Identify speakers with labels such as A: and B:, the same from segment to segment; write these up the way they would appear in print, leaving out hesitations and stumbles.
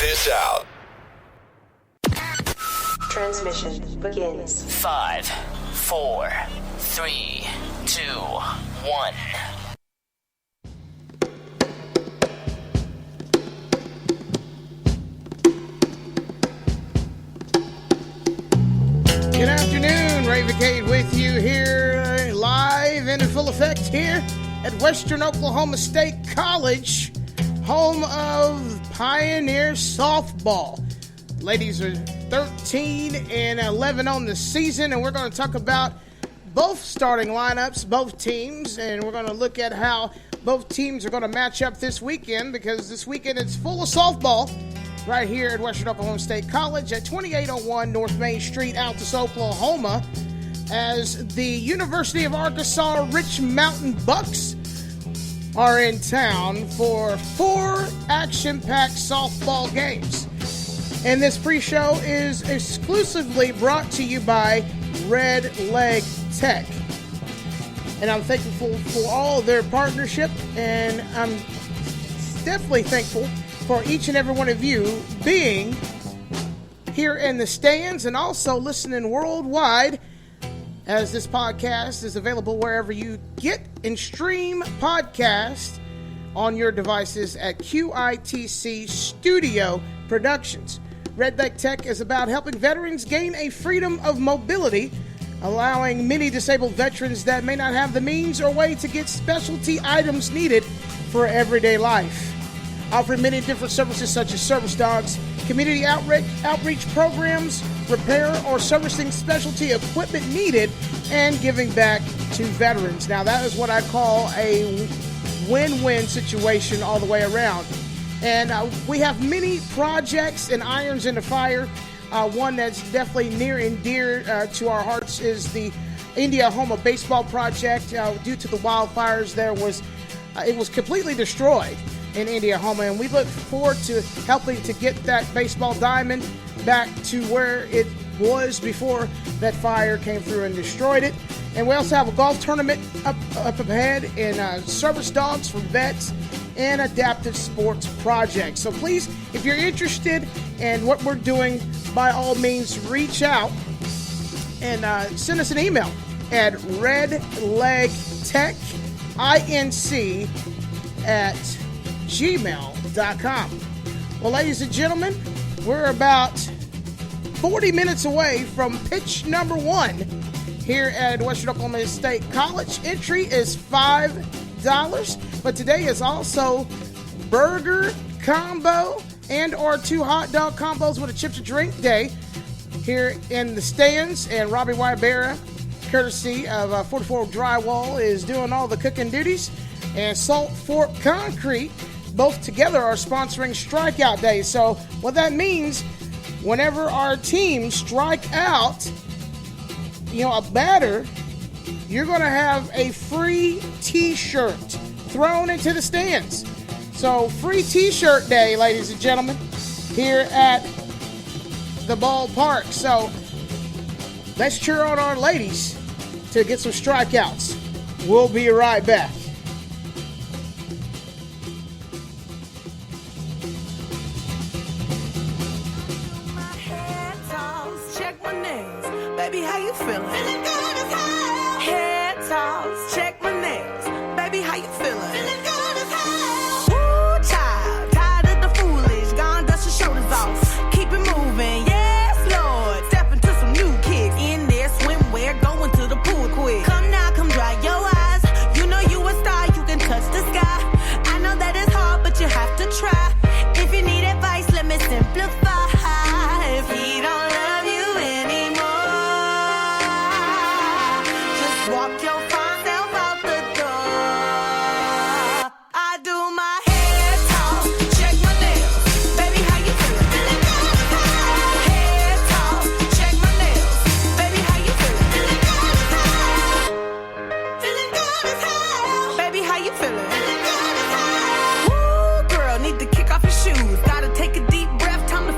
A: this out.
B: Transmission begins.
C: 5, 4, 3, 2, 1.
D: Good afternoon, Ray Vacade with you here live and in full effect here at Western Oklahoma State College, home of Pioneer Softball. Ladies are 13 and 11 on the season, and we're going to talk about both starting lineups, both teams, and we're going to look at how both teams are going to match up this weekend, because this weekend it's full of softball right here at Western Oklahoma State College at 2801 North Main Street, Altus, Oklahoma, as the University of Arkansas Rich Mountain Bucks are in town for 4 action-packed softball games. And this pre-show is exclusively brought to you by RedLeg Tech. And I'm thankful for all their partnership, and I'm definitely thankful for each and every one of you being here in the stands and also listening worldwide, as this podcast is available wherever you get and stream podcasts on your devices at QITC Studio Productions. RedLeg Tech is about helping veterans gain a freedom of mobility, allowing many disabled veterans that may not have the means or way to get specialty items needed for everyday life. Offering many different services such as service dogs, community outreach programs, repair or servicing specialty equipment needed, and giving back to veterans. Now, that is what I call a win-win situation all the way around. And we have many projects and irons in the fire. One that's definitely near and dear to our hearts is the Indiana baseball project. Due to the wildfires, it was completely destroyed in Indiana, and we look forward to helping to get that baseball diamond back to where it was before that fire came through and destroyed it. And we also have a golf tournament up ahead, and service dogs for vets, and adaptive sports projects. So please, if you're interested in what we're doing, by all means reach out and send us an email at redlegtechinc@gmail.com. Well, ladies and gentlemen, we're about 40 minutes away from pitch number 1 here at Western Oklahoma State College. Entry is $5, but today is also burger combo and or 2 hot dog combos with a chip to drink day here in the stands. And Robbie Wybera, courtesy of 44 Drywall, is doing all the cooking duties. And Salt Fork Concrete, both together, are sponsoring Strikeout Day. So what that means, whenever our teams strike out, a batter, you're going to have a free t-shirt thrown into the stands. So free t-shirt day, ladies and gentlemen, here at the ballpark. So let's cheer on our ladies to get some strikeouts. We'll be right back.
E: Check my nails, baby, how you feeling? Feeling good as hell. Head toss, check my nails, baby, how you feeling? Feeling good as hell. Woo, child, tired of the foolish, gone dust your shoulders off. Keep it moving, yes, Lord. Step into some new kicks, in there, swimwear, going to the pool quick. Come now, come dry your eyes. You know you a star, you can touch the sky. I know that it's hard, but you have to try. If you need advice, let me simplify. If he don't love you anymore, just walk your fine self out the door. I do my hair talk, check my nails, baby, how you feeling? Feeling good as hell. Hair talk, check my nails, baby, how you feeling? Feeling good as hell. Feeling good as hell. Baby, how you feeling? Feeling good as hell. Woo, girl, need to kick off your shoes. Gotta take a deep breath, time to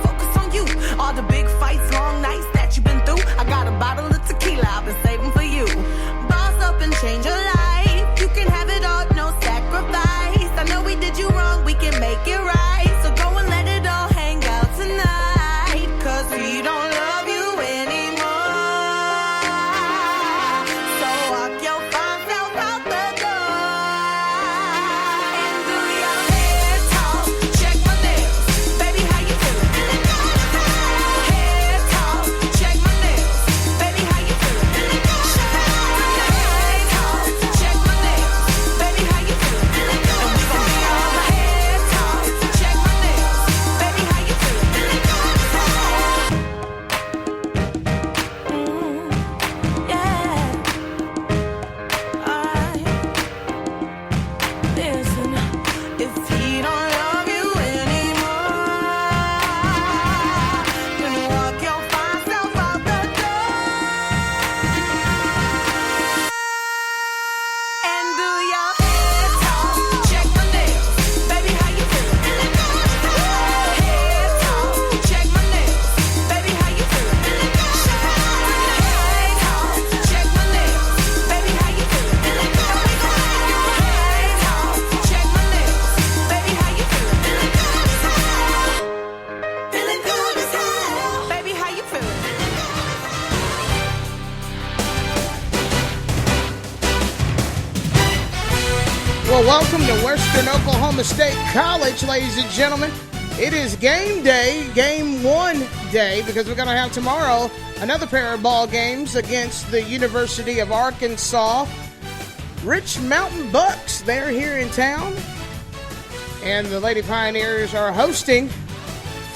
D: Western Oklahoma State College, ladies and gentlemen. It is game day, game 1 day, because we're going to have tomorrow another pair of ball games against the University of Arkansas. Rich Mountain Bucks, they're here in town. And the Lady Pioneers are hosting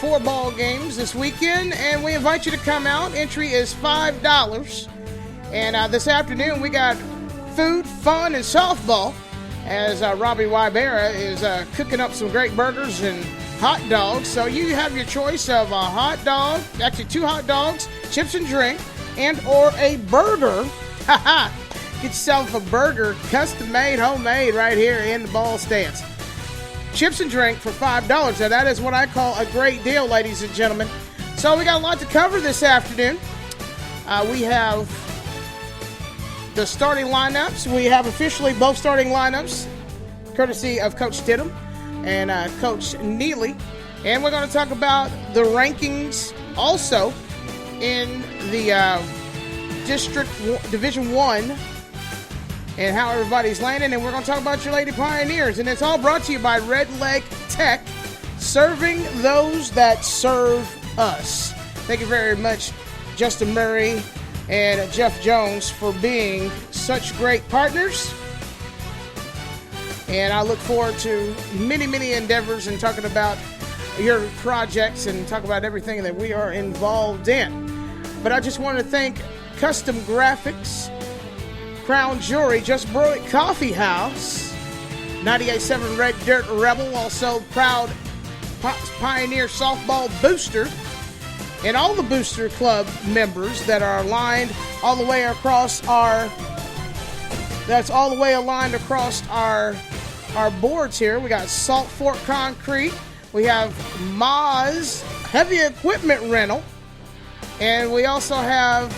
D: 4 ball games this weekend, and we invite you to come out. Entry is $5. And this afternoon we got food, fun, and softball as Robbie Wybera is cooking up some great burgers and hot dogs. So you have your choice of a hot dog, actually 2 hot dogs, chips and drink, and or a burger. Get yourself a burger, custom made, homemade, right here in the ball stands. Chips and drink for $5. Now that is what I call a great deal, ladies and gentlemen. So we got a lot to cover this afternoon. We have the starting lineups. We have officially both starting lineups, courtesy of Coach Stidham and Coach Neely. And we're going to talk about the rankings also in the Division 1 and how everybody's landing. And we're going to talk about your Lady Pioneers. And it's all brought to you by RedLeg Tech, serving those that serve us. Thank you very much, Justin Murray and Jeff Jones, for being such great partners. And I look forward to many, many endeavors and talking about your projects and talk about everything that we are involved in. But I just want to thank Custom Graphics, Crown Jewelry, Just Brew It Coffee House, 98.7 Red Dirt Rebel, also proud Pioneer Softball Booster, and all the Booster Club members that are aligned all the way across our boards here. We got Salt Fork Concrete. We have Moz Heavy Equipment Rental. And we also have,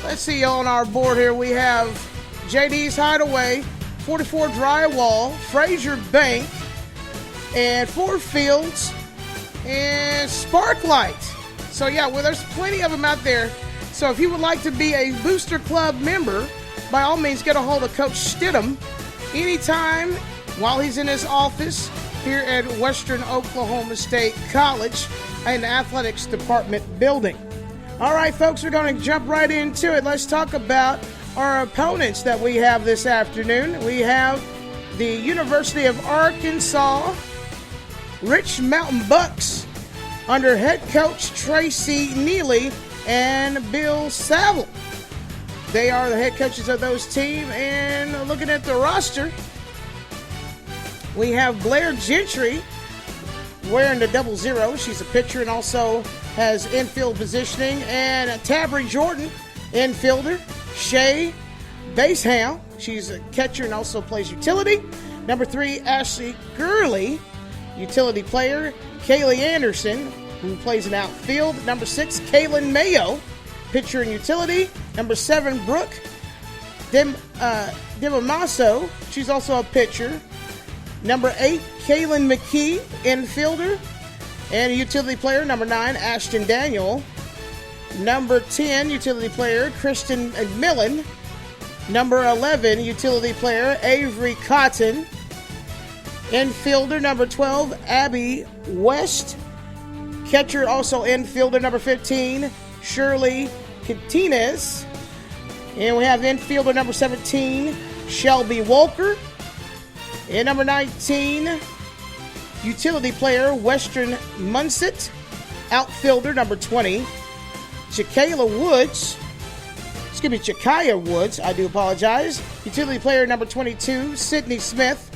D: let's see, on our board here, we have JD's Hideaway, 44 Drywall, Fraser Bank, and Ford Fields, and Sparklight. So yeah, well, there's plenty of them out there. So if you would like to be a Booster Club member, by all means get a hold of Coach Stidham anytime while he's in his office here at Western Oklahoma State College in the Athletics Department building. All right, folks, we're going to jump right into it. Let's talk about our opponents that we have this afternoon. We have the University of Arkansas Rich Mountain Bucks under head coach Tracy Neely and Bill Saville. They are the head coaches of those teams. And looking at the roster, we have Blair Gentry wearing the 00. She's a pitcher and also has infield positioning. And Tabry Jordan, infielder. Shay Baseham, she's a catcher and also plays utility. Number 3, Ashley Gurley, utility player. Kaylee Anderson, who plays in outfield. Number 6, Kaylin Mayo, pitcher and utility. Number 7, Brooke Dimamaso, she's also a pitcher. Number 8, Kaylin McKee, infielder and a utility player. Number 9, Ashton Daniel. Number 10, utility player, Kristen McMillan. Number 11, utility player, Avery Cotton. Infielder, number 12, Abby West. Catcher, also infielder, number 15, Shirley Quintinez. And we have infielder, number 17, Shelby Walker. And number 19, utility player, Western Munset. Outfielder, number 20, Jakaya Woods, I do apologize. Utility player number 22, Sydney Smith.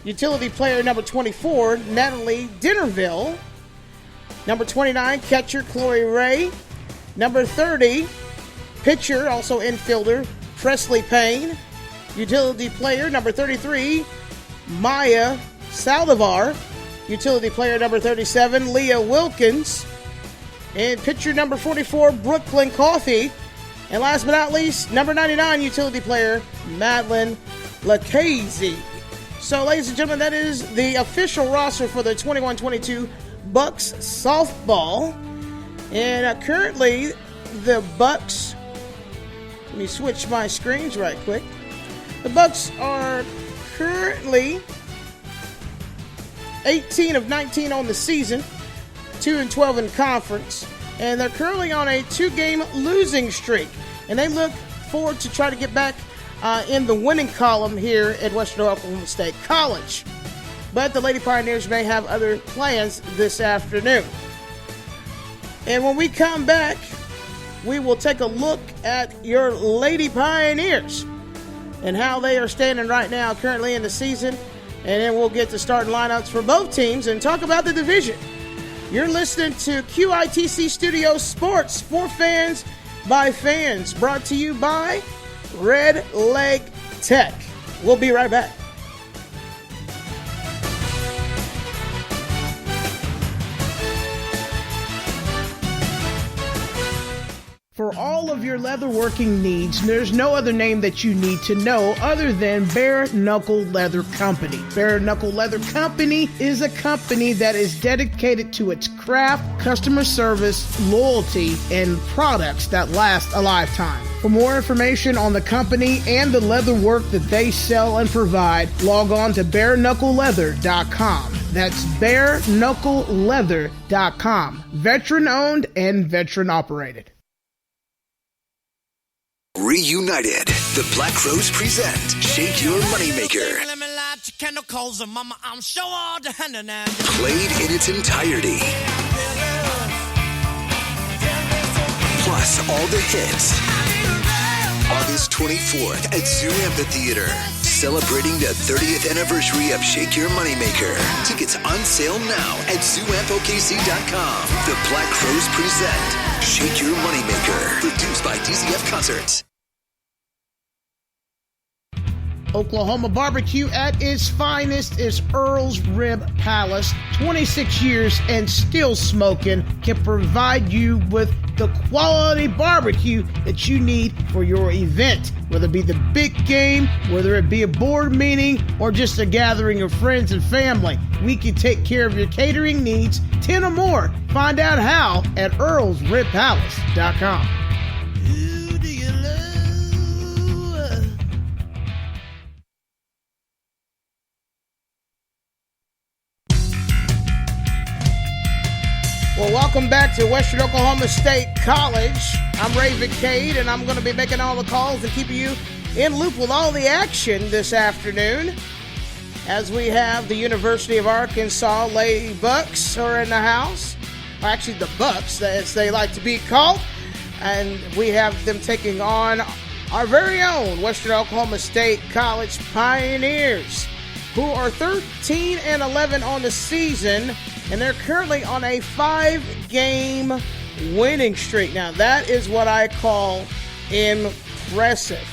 D: Utility player number 24, Natalie Dinnerville. Number 29, catcher Chloe Ray. Number 30, pitcher, also infielder, Presley Payne. Utility player number 33, Maya Saldivar. Utility player number 37, Leah Wilkins. And pitcher number 44, Brooklyn Coffey. And last but not least, number 99, utility player, Madeline Lacaze. So, ladies and gentlemen, that is the official roster for the 21-22 Bucks softball. And currently, the Bucks, let me switch my screens right quick. The Bucks are currently 18 of 19 on the season, 2-12 in conference, and they're currently on a 2-game losing streak. And they look forward to try to get back in the winning column here at Western Oklahoma State College. But the Lady Pioneers may have other plans this afternoon. And when we come back, we will take a look at your Lady Pioneers and how they are standing right now currently in the season. And then we'll get to starting lineups for both teams and talk about the division. You're listening to QITC Studio Sports for fans by fans, brought to you by RedLeg Tech. We'll be right back. For all of your leatherworking needs, there's no other name that you need to know other than Bare Knuckle Leather Company. Bare Knuckle Leather Company is a company that is dedicated to its craft, customer service, loyalty, and products that last a lifetime. For more information on the company and the leather work that they sell and provide, log on to bareknuckleleather.com. That's bareknuckleleather.com. Veteran owned and veteran operated.
A: Reunited, the Black Crowes present Shake Your Moneymaker. Played in its entirety. Plus all the hits. August 24th at Zoo Amphitheater. Celebrating the 30th anniversary of Shake Your Moneymaker. Tickets on sale now at ZooAmpOKC.com. The Black Crowes present Shake Your Moneymaker. Produced by DZF Concerts.
D: Oklahoma barbecue at its finest is Earl's Rib Palace. 26 years and still smoking, can provide you with the quality barbecue that you need for your event. Whether it be the big game, whether it be a board meeting, or just a gathering of friends and family, we can take care of your catering needs, 10 or more. Find out how at earlsribpalace.com. Who do you love? Well, welcome back to Western Oklahoma State College. I'm Ray Cade, and I'm going to be making all the calls and keeping you in loop with all the action this afternoon. As we have the University of Arkansas Lady Bucks are in the house. Well, actually, the Bucks, as they like to be called. And we have them taking on our very own Western Oklahoma State College Pioneers, who are 13-11 on the season. And they're currently on a 5-game winning streak. Now, that is what I call impressive.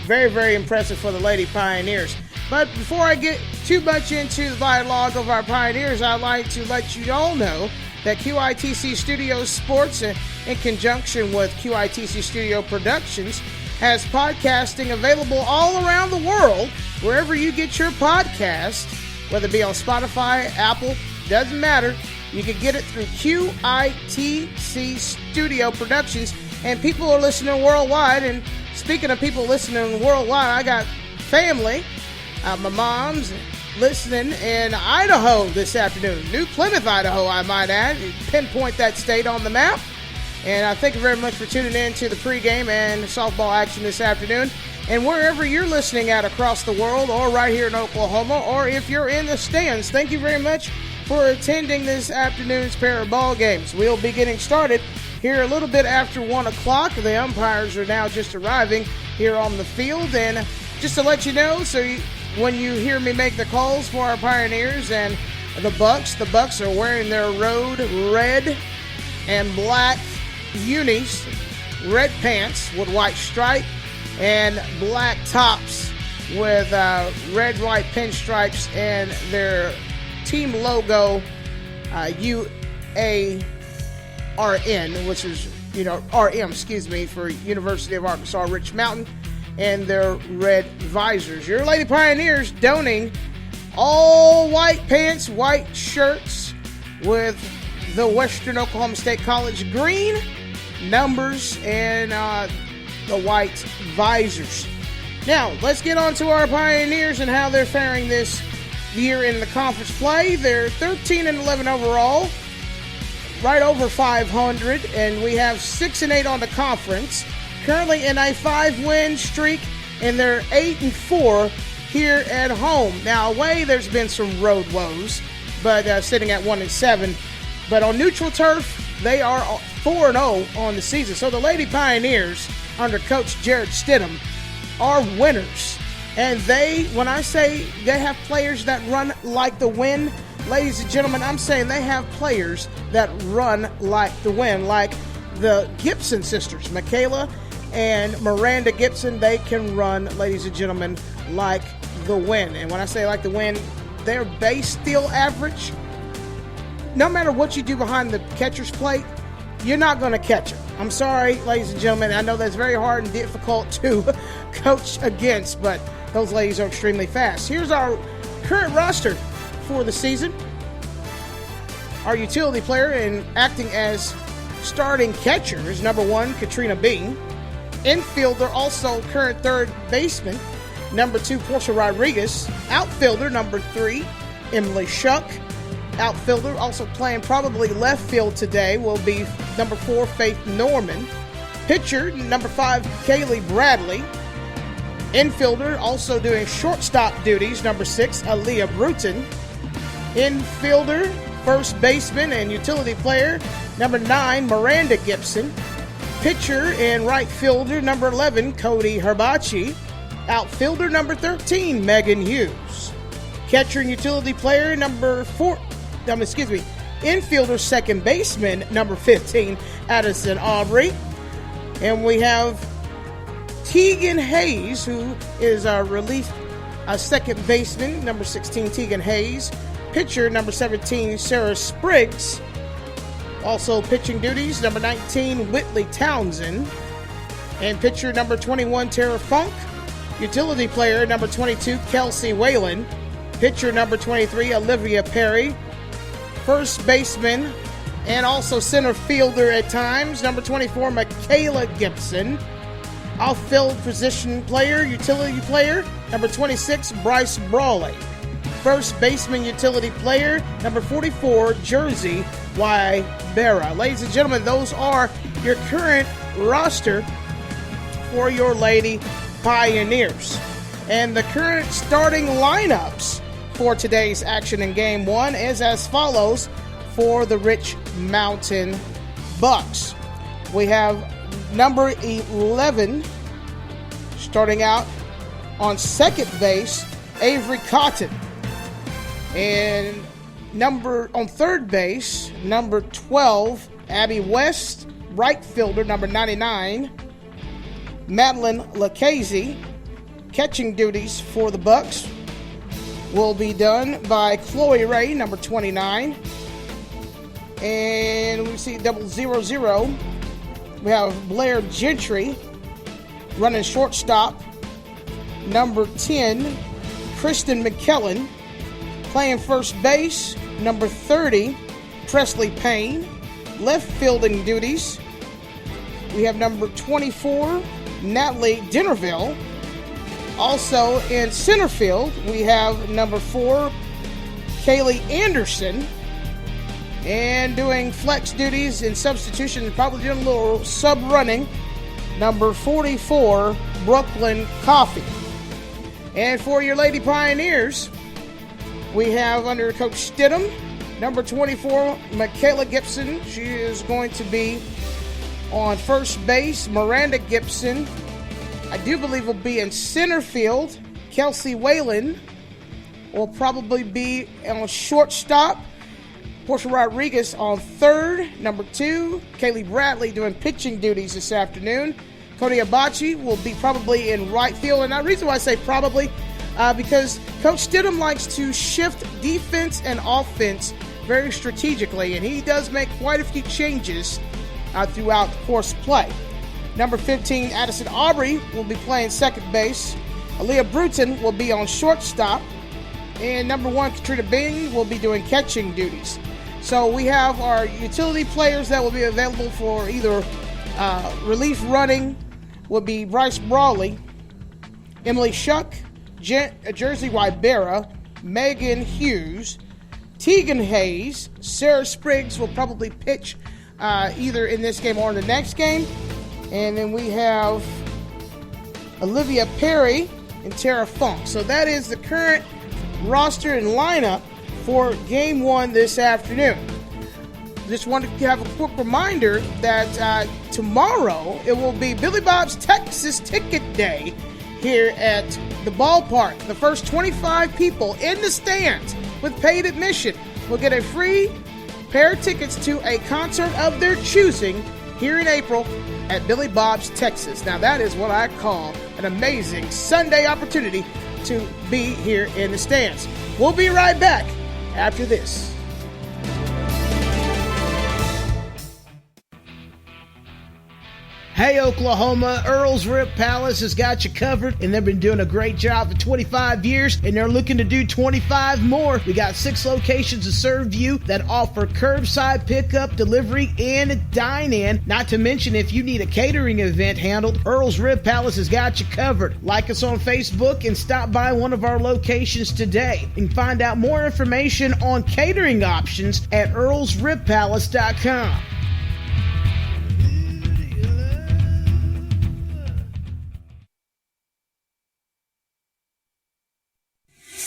D: Very, very impressive for the Lady Pioneers. But before I get too much into the dialogue of our Pioneers, I'd like to let you all know that QITC Studio Sports, in conjunction with QITC Studio Productions, has podcasting available all around the world, wherever you get your podcast, whether it be on Spotify, Apple, doesn't matter. You can get it through QITC Studio Productions, and people are listening worldwide. And speaking of people listening worldwide, I got family. My mom's listening in Idaho this afternoon. New Plymouth, Idaho, I might add. Pinpoint that state on the map. And I thank you very much for tuning in to the pregame and softball action this afternoon. And wherever you're listening at across the world, or right here in Oklahoma, or if you're in the stands, thank you very much for attending this afternoon's pair of ball games. We'll be getting started here a little bit after 1 o'clock. The umpires are now just arriving here on the field. And just to let you know, when you hear me make the calls for our Pioneers and the Bucks are wearing their road red and black unis, red pants with white stripe, and black tops with red, white pinstripes, and their team logo, UARN, which is, RM, for University of Arkansas Rich Mountain, and their red visors. Your Lady Pioneers donning all white pants, white shirts with the Western Oklahoma State College green numbers and the white visors. Now, let's get on to our Pioneers and how they're faring this year in the conference play. They're 13-11 overall, right over 500, and we have 6-8 on the conference. Currently in a 5-win streak, and they're 8-4 here at home. Now away, there's been some road woes, but sitting at 1-7. But on neutral turf, they are 4-0 on the season. So the Lady Pioneers, under Coach Jared Stidham, are winners. And when I say they have players that run like the wind, ladies and gentlemen, I'm saying they have players that run like the wind, like the Gibson sisters, Michaela and Miranda Gibson. They can run, ladies and gentlemen, like the wind. And when I say like the wind, their base steal average, no matter what you do behind the catcher's plate, you're not going to catch it. I'm sorry, ladies and gentlemen. I know that's very hard and difficult to coach against, but those ladies are extremely fast. Here's our current roster for the season. Our utility player and acting as starting catcher is number 1, Katrina Bean. Infielder, also current third baseman, number 2, Portia Rodriguez. Outfielder, number 3, Emily Shuck. Outfielder, also playing probably left field today, will be number 4, Faith Norman. Pitcher, number 5, Kaylee Bradley. Infielder, also doing shortstop duties, number 6, Aaliyah Bruton. Infielder, first baseman and utility player, number 9, Miranda Gibson. Pitcher and right fielder, number 11, Cody Herbachi. Outfielder, number 13, Megan Hughes. Catcher and utility player, infielder, second baseman, number 15, Addison Aubrey. And we have Tegan Hayes, who is our relief second baseman, number 16, Tegan Hayes. Pitcher, number 17, Sarah Spriggs. Also pitching duties, number 19, Whitley Townsend. And pitcher, number 21, Tara Funk. Utility player, number 22, Kelsey Whalen. Pitcher, number 23, Olivia Perry. First baseman and also center fielder at times, number 24, Michaela Gibson. Outfield position player, utility player, number 26, Bryce Brawley. First baseman utility player, number 44, Jersey Wybera. Ladies and gentlemen, those are your current roster for your Lady Pioneers. And the current starting lineups for today's action in Game 1 is as follows for the Rich Mountain Bucks. We have number 11 starting out on second base, Avery Cotton. And on third base, number 12, Abby West. Right fielder, number 99, Madeline Lucchese. Catching duties for the Bucks will be done by Chloe Ray, number 29. And we see 0-0. We have Blair Gentry running shortstop. Number 10, Kristen McKellen. Playing first base, number 30, Presley Payne. Left fielding duties, we have number 24, Natalie Dinnerville. Also in center field, we have number 4, Kaylee Anderson. And doing flex duties and substitution, probably doing a little sub-running, number 44, Brooklyn Coffey. And for your Lady Pioneers, we have under Coach Stidham, number 24, Michaela Gibson. She is going to be on first base. Miranda Gibson, I do believe, will be in center field. Kelsey Whalen will probably be on shortstop. Portia Rodriguez on third. Number 2, Kaylee Bradley doing pitching duties this afternoon. Cody Abachi will be probably in right field. And the reason why I say probably, because Coach Stidham likes to shift defense and offense very strategically, and he does make quite a few changes throughout the course of play. Number 15, Addison Aubrey will be playing second base. Aaliyah Bruton will be on shortstop. And number 1, Katrina Bing will be doing catching duties. So we have our utility players that will be available for either relief running would be Bryce Brawley, Emily Shuck, Jersey Wybera, Megan Hughes, Tegan Hayes, Sarah Spriggs will probably pitch either in this game or in the next game. And then we have Olivia Perry and Tara Funk. So that is the current roster and lineup for Game 1 this afternoon. Just wanted to have a quick reminder that tomorrow it will be Billy Bob's Texas Ticket Day here at the ballpark. The first 25 people in the stands with paid admission will get a free pair of tickets to a concert of their choosing here in April at Billy Bob's Texas. Now that is what I call an amazing Sunday opportunity to be here in the stands. We'll be right back after this. Hey, Oklahoma, Earl's Rib Palace has got you covered, and they've been doing a great job for 25 years, and they're looking to do 25 more. We got 6 locations to serve you that offer curbside pickup, delivery, and dine-in. Not to mention, if you need a catering event handled, Earl's Rib Palace has got you covered. Like us on Facebook and stop by one of our locations today. And find out more information on catering options at earlsribpalace.com.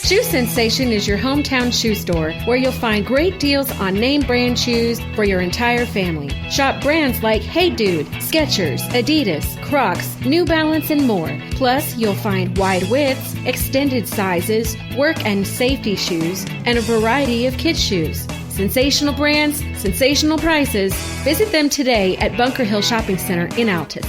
F: Shoe Sensation is your hometown shoe store where you'll find great deals on name brand shoes for your entire family. Shop brands like Hey Dude, Skechers, Adidas, Crocs, New Balance, and more. Plus, you'll find wide widths, extended sizes, work and safety shoes, and a variety of kids' shoes. Sensational brands, sensational prices. Visit them today at Bunker Hill Shopping Center in Altus.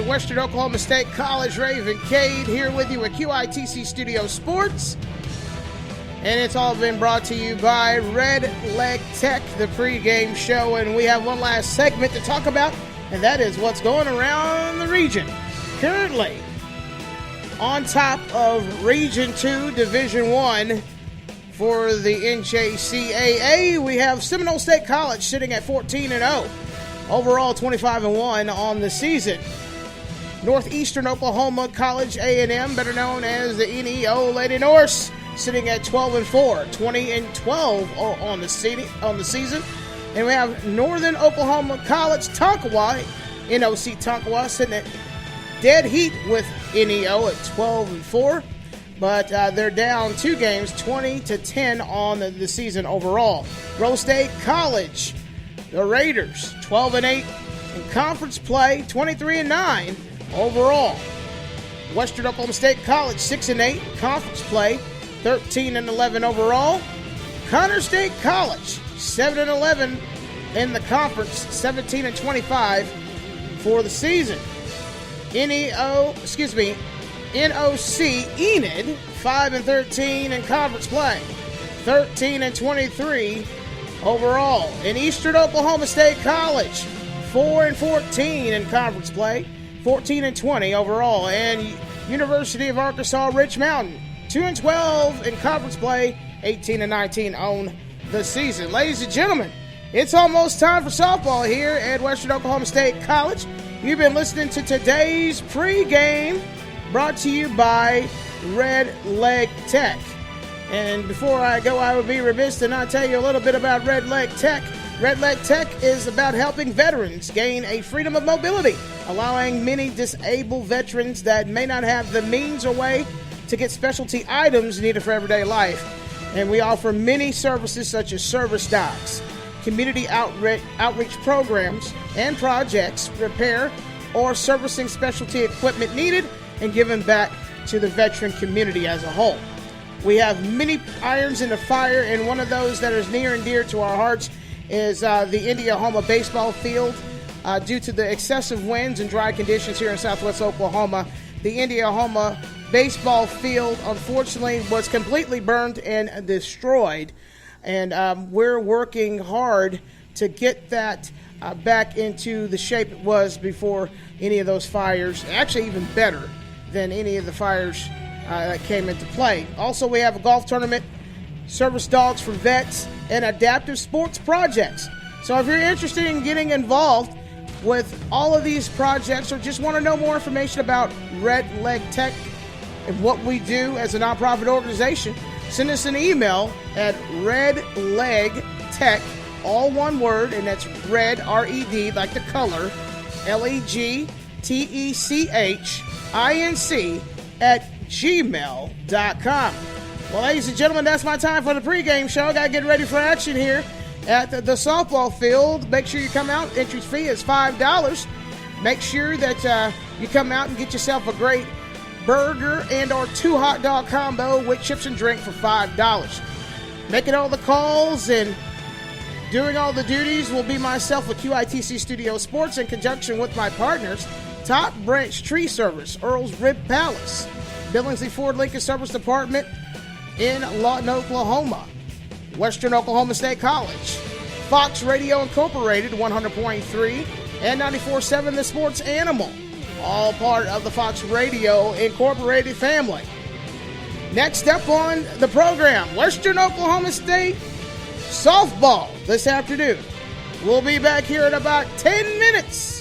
D: Western Oklahoma State College, Raven Cade here with you at QITC Studio Sports. And it's all been brought to you by RedLeg Tech, the pregame show. And we have one last segment to talk about, and that is what's going around the region. Currently, on top of Region 2, Division 1 for the NJCAA, we have Seminole State College sitting at 14-0. Overall, 25-1 on the season. Northeastern Oklahoma College A&M, better known as the NEO Lady Norse, sitting at 12-4, 20-12 on the season. And we have Northern Oklahoma College Tonkawa, NOC Tonkawa, sitting at dead heat with NEO at 12-4. But they're down 2 games, 20-10 on the season overall. Rose State College, the Raiders, 12-8 in conference play, 23-9 overall. Western Oklahoma State College, 6-8 conference play, 13-11 overall. Connor State College, 7-11 in the conference, 17-25 for the season. NOC Enid, 5-13 in conference play, 13-23 overall. In Eastern Oklahoma State College, 4-14 in conference play, 14-20 overall. And University of Arkansas Rich Mountain, 2-12 in conference play, 18-19 on the season. Ladies and gentlemen, it's almost time for softball here at Western Oklahoma State College. You've been listening to today's pregame, brought to you by RedLeg Tech. And before I go, I would be remiss to not tell you a little bit about RedLeg Tech. RedLeg Tech is about helping veterans gain a freedom of mobility, allowing many disabled veterans that may not have the means or way to get specialty items needed for everyday life. And we offer many services such as service docs, community outreach programs and projects, repair or servicing specialty equipment needed, and giving back to the veteran community as a whole. We have many irons in the fire, and one of those that is near and dear to our hearts is the Indiana baseball field. Due to the excessive winds and dry conditions here in southwest Oklahoma, the Indiana baseball field, unfortunately, was completely burned and destroyed. And we're working hard to get that back into the shape it was before any of those fires. Actually, even better than any of the fires that came into play. Also, we have a golf tournament, service dogs for vets, and adaptive sports projects. So if you're interested in getting involved with all of these projects or just want to know more information about RedLeg Tech and what we do as a nonprofit organization, send us an email at redlegtech, all one word, and that's red, R-E-D, like the color, LEGTECHINC @gmail.com. Well, ladies and gentlemen, that's my time for the pregame show. Got to get ready for action here at the softball field. Make sure you come out. Entry fee is $5. Make sure that you come out and get yourself a great burger and or 2 hot dog combo with chips and drink for $5. Making all the calls and doing all the duties will be myself with QITC Studio Sports in conjunction with my partners, Top Branch Tree Service, Earl's Rib Palace, Billingsley Ford Lincoln Service Department in Lawton, Oklahoma, Western Oklahoma State College, Fox Radio Incorporated 100.3 and 94.7 The Sports Animal, all part of the Fox Radio Incorporated family. Next up on the program, Western Oklahoma State softball this afternoon. We'll be back here in about 10 minutes.